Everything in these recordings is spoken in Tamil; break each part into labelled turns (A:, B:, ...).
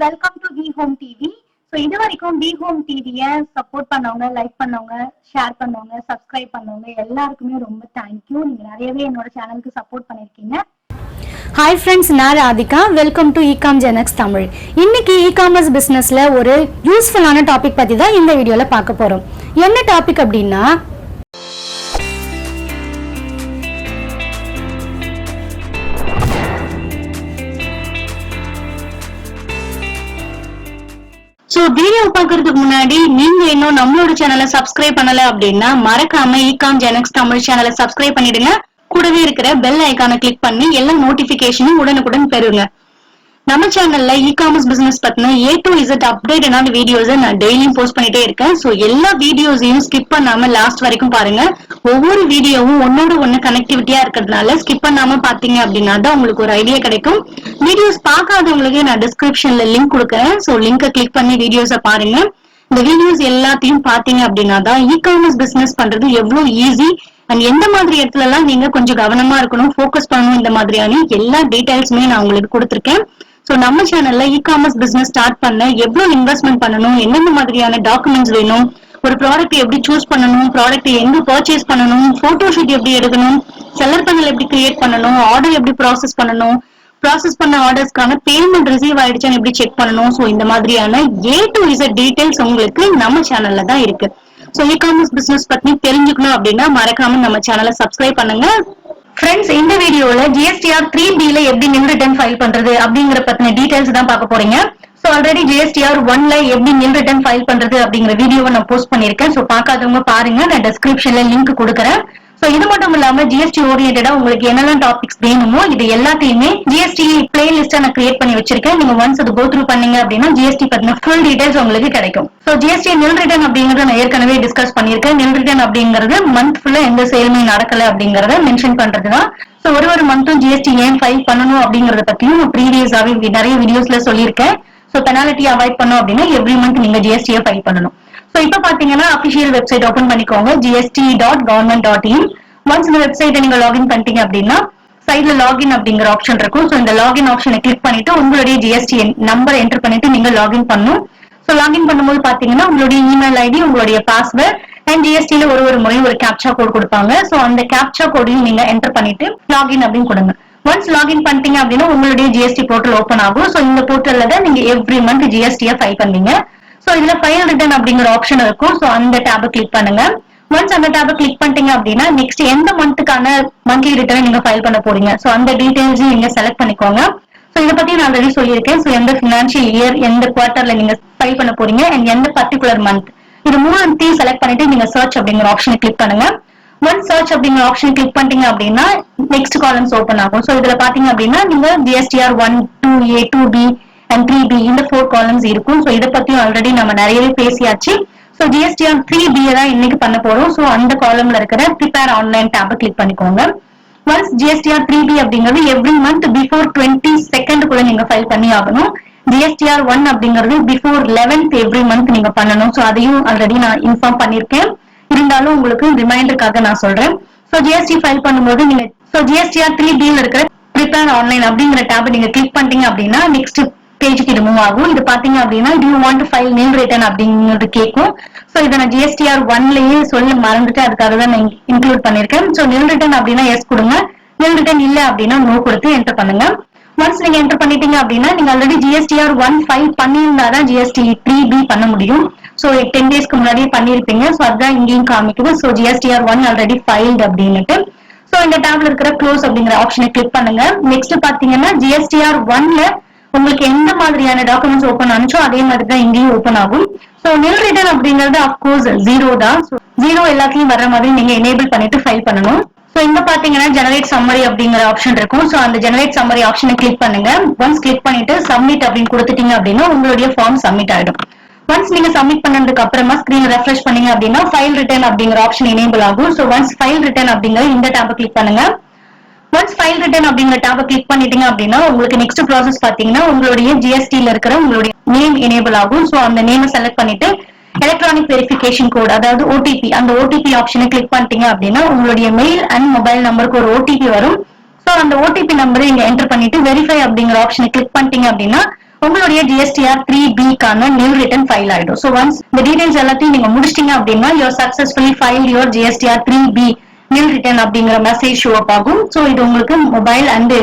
A: Welcome to we home TV. So இது வரைக்கும் வி ஹோம் டிவியை சப்போர்ட் பண்ணவங்க, லைக் பண்ணவங்க, ஷேர் பண்ணவங்க, சப்ஸ்கிரைப் பண்ணவங்க எல்லாருக்குமே ரொம்ப தேங்க்யூ. நீங்க நிறையவே என்னோட சேனலுக்கு சப்போர்ட் பண்ணிருக்கீங்க.
B: ஹாய் ஃப்ரெண்ட்ஸ், நான் Radhika. Welcome to ecom Genex Tamil. இன்னைக்கு இகாமர்ஸ் பிசினஸ்ல ஒரு யூஸ்ஃபுல்லான டாபிக் பத்தி தான் இந்த வீடியோல பார்க்க போறோம். என்ன டாபிக் அப்படின்னா,
A: சோ வீடியோ பாக்குறதுக்கு முன்னாடி நீங்க இன்னும் நம்மளோட சேனலை சப்ஸ்கிரைப் பண்ணல அப்படின்னா மறக்காம ecom ஜெனக்ஸ் தமிழ் சேனலை சப்ஸ்கிரைப் பண்ணிடுங்க. கூடவே இருக்கிற பெல் ஐகானை கிளிக் பண்ணி எல்லா நோட்டிபிகேஷனும் உடனுக்குடன் பெறுங்க. நம்ம சேனல்ல இகாமர்ஸ் பிசினஸ் பத்தின A to Z அப்டேட்டான வீடியோஸை நான் டெய்லியும் போஸ்ட் பண்ணிட்டே இருக்கேன். சோ எல்லா வீடியோஸையும் ஸ்கிப் பண்ணாம லாஸ்ட் வரைக்கும் பாருங்க. ஒவ்வொரு வீடியோவும் ஒன்னோட ஒண்ணு கனெக்டிவிட்டியா இருக்கிறதுனால ஸ்கிப் பண்ணாம பாத்தீங்க அப்படின்னா தான் உங்களுக்கு ஒரு ஐடியா கிடைக்கும். வீடியோஸ் பார்க்காதவங்களுக்கு நான் டிஸ்கிரிப்ஷன்ல லிங்க் கொடுக்குறேன். சோ லிங்கை கிளிக் பண்ணி வீடியோஸை பாருங்க. இந்த வீடியோஸ் எல்லாத்தையும் பாத்தீங்க அப்படின்னா தான் இகாமர்ஸ் பிசினஸ் பண்றது எவ்வளவு ஈஸி அண்ட் எந்த மாதிரி இடத்துல எல்லாம் நீங்க கொஞ்சம் கவனமா இருக்கணும், ஃபோக்கஸ் பண்ணணும், இந்த மாதிரியான எல்லா டீடைல்ஸுமே நான் உங்களுக்கு கொடுத்துருக்கேன். சோ நம்ம சேனல்ல இகாமர்ஸ் பிசினஸ் ஸ்டார்ட் பண்ண எவ்வளவு இன்வெஸ்ட்மெண்ட் பண்ணணும், என்னென்ன மாதிரியான டாக்குமெண்ட்ஸ் வேணும், ஒரு ப்ராடக்ட் எப்படி சூஸ் பண்ணணும், ப்ராடக்ட் எங்க பர்ச்சேஸ் பண்ணணும், போட்டோ ஷூட் எப்படி எடுக்கணும், செல்லர் பேனல் எப்படி கிரியேட் பண்ணணும், ஆர்டர் எப்படி ப்ராசஸ் பண்ணணும், ப்ராசஸ் பண்ண ஆர்டர்ஸ்க்கான பேமெண்ட் ரிசீவ் ஆயிடுச்சான்னு எப்படி செக் பண்ணணும். சோ இந்த மாதிரியான A to Z டீடைல்ஸ் உங்களுக்கு நம்ம சேனல்ல தான் இருக்கு. சோ இகாமர்ஸ் பிசினஸ் பத்தி தெரிஞ்சுக்கணும் அப்படின்னா மறக்காம நம்ம சேனலை சப்ஸ்கிரைப் பண்ணுங்க. ஃப்ரெண்ட்ஸ், இந்த வீடியோல GSTR-3B எப்படி NIL ரிட்டர்ன் ஃபைல் பண்றது அப்படிங்கிற பத்தின டீடைல்ஸ் தான் பார்க்க போறீங்க. சோ ஆல்ரெடி GSTR-1ல எப்படி NIL ரிட்டர்ன் ஃபைல் பண்றது அப்படிங்கிற வீடியோவை நான் போஸ்ட் பண்ணிருக்கேன். சோ பார்க்காதவங்க பாருங்க, நான் டிஸ்கிரிப்ஷன்ல லிங்க் கொடுக்குறேன். சோ இது மட்டும் இல்லாம GST ஓரியன்டா உங்களுக்கு என்னெல்லாம் டாபிக்ஸ் வேணுமோ இது எல்லாத்தையுமே GST பிளேலிஸ்டா நான் கிரியேட் பண்ணி வச்சிருக்கேன். நீங்க ஒன்ஸ் அது கோ த்ரூ பண்ணீங்க அப்படின்னா GST பத்தின ஃபுல் டீடைல்ஸ் உங்களுக்கு கிடைக்கும். சோ GST NIL ரிட்டர்ன் அப்படிங்கறத நான் ஏற்கனவே டிஸ்கஸ் பண்ணிருக்கேன். NIL ரிட்டர்ன் அப்படிங்கிறது மந்த் ஃபுல்லா எந்த சேலுமே நடக்கல அப்படிங்கறத மென்ஷன் பண்றதுதான். சோ ஒரு மந்த்தும் GST ஏன் ஃபைல் பண்ணணும் அப்படிங்கறத பத்தியும் ப்ரீவியஸாவே நிறைய வீடியோஸ்ல சொல்லியிருக்கேன். சோ பெனாலிட்டி அவாய்ட் பண்ணோம் அப்படின்னா எவ்ரி மந்த் நீங்க GST ஃபைல் பண்ணணும். சோ இப்ப பாத்தீங்கன்னா அபிஷியல் வெப்சைட் ஓபன் பண்ணிக்கோங்க, gst.government.in. ஒன்ஸ் இந்த வெப்சைட்டை நீங்க லாகின் பண்ணிட்டீங்க அப்படின்னா சைட்ல லாகின் அப்படிங்கிற ஆப்ஷன் இருக்கும். சோ இந்த லாகின் ஆப்ஷனை கிளிக் பண்ணிட்டு உங்களுடைய GST நம்பர் என்டர் பண்ணிட்டு நீங்க லாகின் பண்ணணும். சோ லாகின் பண்ணும்போது பாத்தீங்கன்னா உங்களுடைய இமெயில் ஐடி, உங்களுடைய பாஸ்வேர்ட் அண்ட் GSTல ஒரு முறையும் ஒரு கேப்சா கோட் கொடுப்பாங்க. சோ அந்த கேப்சா கோடையும் நீங்க என்டர் பண்ணிட்டு லாகின் அப்படின்னு கொடுங்க. ஒன்ஸ் லாகின் பண்ணிட்டீங்க அப்படின்னா உங்களுடைய GST போர்ட்டல் ஓபன் ஆகும். சோ இந்த போர்ட்டல்ல தான் நீங்க எவ்ரி மந்த் GST ஃபைல் பண்ணுவீங்க. சோ இதுல ஃபைல் ரிட்டர்ன் அப்படிங்கிற ஆப்ஷன் இருக்கும். சோ அந்த டேபை கிளிக் பண்ணுங்க. ஒன்ஸ் அந்த டேபை கிளிக் பண்ணிட்டீங்க அப்படின்னா நெக்ஸ்ட் எந்த மந்த்துக்கான மந்த்லி ரிட்டர்ன் நீங்க ஃபைல் பண்ண போறீங்க. சோ அந்த டீடைல்ஸையும் நீங்க செலக்ட் பண்ணிக்கோங்க. சோ இதை பத்தி நான் ஆல்ரெடி சொல்லியிருக்கேன். சோ எந்த பினான்சியல் இயர், எந்த குவார்டர்ல நீங்க ஃபைல் பண்ண போறீங்க அண்ட் எந்த பர்டிகுலர் மந்த், இது மூணுத்தையும் செலக்ட் பண்ணிட்டு நீங்க சர்ச் அப்படிங்கிற ஆப்ஷனை கிளிக் பண்ணுங்க. ஒன்ஸ் சர்ச் அப்படிங்கிற ஆப்ஷன் கிளிக் பண்ணிட்டீங்க அப்படின்னா நெக்ஸ்ட் காலம்ஸ் ஓபன் ஆகும். சோ இதுல பாத்தீங்க அப்படின்னா நீங்க GSTR-1, 2A, 2B and 3B இந்த 4 காலம்ஸ் இருக்கும். சோ இதை பத்தியும் ஆல்ரெடி நம்ம நிறையவே பேசியாச்சு. சோ GSTR-3B தான் இன்னைக்கு பண்ண போறோம். சோ அந்த காலம்ல இருக்கிற ப்ரிப்பேர் ஆன்லைன் டேபை கிளிக் பண்ணிக்கோங்க. ஒன்ஸ் GSTR-3B அப்படிங்கிறது எவ்ரி மந்த் பிஃபோர் 22nd நீங்க ஃபைல் பண்ணி ஆகணும். GSTR-1 அப்படிங்கிறது பிஃபோர் 11th எவ்ரி மந்த் நீங்க பண்ணணும். சோ அதையும் ஆல்ரெடி நான் இன்ஃபார்ம் பண்ணிருக்கேன். இருந்தாலும் உங்களுக்கு ரிமைண்டருக்காக நான் சொல்றேன். சோ GST ஃபைல் பண்ணும்போது நீங்க GSTR-3B இருக்கிற ப்ரிப்பேர் ஆன்லைன் அப்படிங்கிற டேபை நீங்க கிளிக் பண்ணிட்டீங்க அப்படின்னா நெக்ஸ்ட் பேஜுக்கு இது மூவ் ஆகும். இது பாத்தீங்க அப்படின்னா do you want to file NIL return அப்படிங்கிறது கேட்கும். சோ இதை நான் GSTR-1லயே சொல்ல மறந்துட்டு அதுக்காக தான் நான் இன்க்ளூட் பண்ணிருக்கேன். சோ NIL return அப்படின்னா எஸ் கொடுங்க, NIL return இல்ல அப்படின்னா நோ கொடுத்து என்டர் பண்ணுங்க. ஒன்ஸ் நீங்க என்டர் பண்ணிட்டீங்க அப்படின்னா நீங்க ஆல்ரெடி GSTR-1 ஃபைல் பண்ணியிருந்தாதான் GST-3B பண்ண முடியும். சோ 10 டேஸ்க்கு முன்னாடியே பண்ணிருப்பீங்க. சோ அதுதான் இங்கேயும் காமிக்குது. சோ GSTR-1 ஆல்ரெடி ஃபைல்டு அப்படின்னுட்டு. சோ இந்த டேப்ல இருக்கிற க்ளோஸ் அப்படிங்கிற ஆப்ஷனை கிளிக் பண்ணுங்க. நெக்ஸ்ட் பாத்தீங்கன்னா GSTR-1ல உங்களுக்கு எந்த மாதிரியான டாக்குமெண்ட்ஸ் ஓபன் ஆனிச்சோ அதே மாதிரி தான் இங்கேயும் ஓபன் ஆகும். சோ NIL ரிட்டர்ன் அப்படிங்கிறது அப்கோர்ஸ் 0 தான். சோ 0 எல்லாத்தையும் வர்ற மாதிரி நீங்க எனேபிள் பண்ணிட்டு ஃபைல் பண்ணணும். சோ இங்க பாத்தீங்கன்னா ஜெனரேட் சம்மரி அப்படிங்கிற ஆப்ஷன் இருக்கும். சோ அந்த ஜெனரேட் சம்மரி ஆப்ஷனை கிளிக் பண்ணுங்க. ஒன்ஸ் கிளிக் பண்ணிட்டு சப்மிட் அப்படின்னு கொடுத்துட்டீங்க அப்படின்னா உங்களுடைய ஃபார்ம் சப்மிட் ஆயிடும். ஒன்ஸ் நீங்க சப்மிட் பண்ணதுக்கு அப்புறமா ஸ்கிரீன் ரெஃப்ரெஷ் பண்ணீங்க அப்படின்னா ஃபைல் ரிட்டர்ன் அப்படிங்கிற ஆப்ஷன் எனேபிள் ஆகும். சோ ஒன்ஸ் ஃபைல் ரிட்டர்ன் அப்படிங்கிற இந்த டேபை கிளிக் பண்ணுங்க. ஒன்ஸ் ஃபைல் ரிட்டர்ன் அப்படிங்கிற டேபை கிளிக் பண்ணிட்டீங்க அப்படின்னா உங்களுக்கு நெக்ஸ்ட் ப்ராசஸ் பாத்தீங்கன்னா உங்களுடைய GSTல இருக்கிற உங்களுடைய நேம் எனேபிள் ஆகும். சோ அந்த நேமை செலக்ட் பண்ணிட்டு எலக்ட்ரானிக் வெரிஃபிகேஷன் கோட், அதாவது OTP, அந்த OTP ஆப்ஷனை கிளிக் பண்ணிட்டீங்க அப்படின்னா உங்களுடைய மெயில் அண்ட் மொபைல் நம்பருக்கு ஒரு OTP வரும். சோ அந்த OTP நம்பரை இங்க என்டர் பண்ணிட்டு வெரிஃபை அப்படிங்கிற ஆப்ஷனை கிளிக் பண்ணிட்டீங்க அப்படின்னா உங்களுடைய GSTR-3B கான நியூ ரிட்டர்ன் ஃபைல் ஆயிடும். சோ ஒன்ஸ் இந்த டீடைல்ஸ் எல்லாத்தையும் நீங்க முடிச்சிட்டீங்க அப்படின்னா you successfully file your GSTR-3B new return அப்படிங்கிற மெசேஜ் ஷோ அப் ஆகும். சோ இது உங்களுக்கு மொபைல் அண்ட்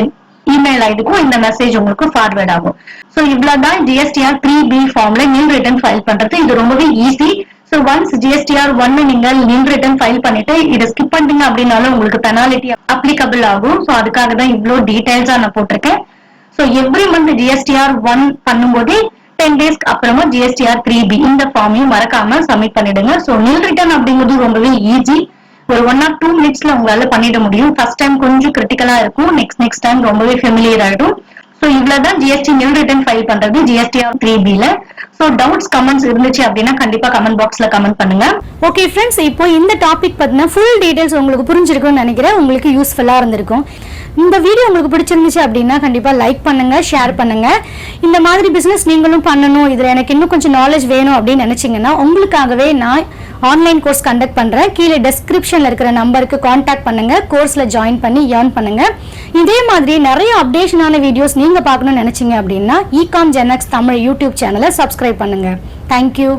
A: இமெயில் ஐடிக்கும் இந்த மெசேஜ் உங்களுக்கு ஃபார்வர்ட் ஆகும். சோ இவ்வளவுதான் GSTR-3B ஃபார்ம்ல நியூ ரிட்டர்ன் ஃபைல் பண்றது. இது ரொம்பவே ஈஸி. சோ ஒன்ஸ் GSTR-1 நீங்க நியூ ரிட்டர்ன் ஃபைல் பண்ணிட்டு இதை ஸ்கிப் பண்ணிட்டீங்க அப்படின்னாலும் உங்களுக்கு பெனாலிட்டி அப்ளிகபிள் ஆகும். சோ அதுக்காக தான் இவ்வளவு டீடைல்ஸா நான் போட்டிருக்கேன். சோ எவ்ரி மந்த் GSTR-1 பண்ணும்போதே 10 டேஸ்க்கு அப்புறமா GSTR-3B இந்த ஃபார்மையும் மறக்காம சப்மிட் பண்ணிடுங்க. சோ நியூ ரிட்டர்ன் அப்படிங்கிறது ரொம்பவே ஈஸி. ஒரு 1 or 2 மினிட்ஸ்ல உங்களால பண்ணிட முடியும். ஃபர்ஸ்ட் டைம் கொஞ்சம் கிரிட்டிக்கலா இருக்கும், நெக்ஸ்ட் டைம் ரொம்பவே ஃபெமிலியர் ஆயிடும். சோ இவ்வளவுதான் GST நியூ ரிட்டர்ன் ஃபைல் பண்றது GSTR-3B ல. சோ டவுட்ஸ் கமெண்ட்ஸ் இருந்துச்சு அப்படின்னா கண்டிப்பா கமெண்ட் பாக்ஸ்ல கமெண்ட் பண்ணுங்க.
B: ஓகே ஃப்ரெண்ட்ஸ், இப்போ இந்த டாபிக் பத்தின ஃபுல் டீடைல்ஸ் உங்களுக்கு புரிஞ்சிருக்கும்னு நினைக்கிறேன். உங்களுக்கு யூஸ்ஃபுல்லா இருந்திருக்கும். இந்த வீடியோ உங்களுக்கு பிடிச்சிருந்துச்சு அப்படின்னா கண்டிப்பா லைக் பண்ணுங்க, ஷேர் பண்ணுங்க. இந்த மாதிரி பிசினஸ் நீங்களும் பண்ணணும், இதுல எனக்கு இன்னும் கொஞ்சம் நாலேஜ் வேணும் அப்படின்னு நினைச்சீங்கன்னா உங்களுக்காகவே நான் ஆன்லைன் கோர்ஸ் கண்டக்ட் பண்றேன். கீழே டெஸ்கிரிப்ஷன்ல இருக்கிற நம்பருக்கு கான்டாக்ட் பண்ணுங்க, கோர்ஸ்ல ஜாயின் பண்ணி ஏர்ன் பண்ணுங்க. இதே மாதிரி நிறைய அப்டேஷனான வீடியோஸ் நீங்க பார்க்கணும்னு நினைச்சீங்க அப்படின்னா ecomgenex தமிழ் யூடியூப் சேனலை சப்ஸ்கிரைப் பண்ணுங்க. தேங்க்யூ.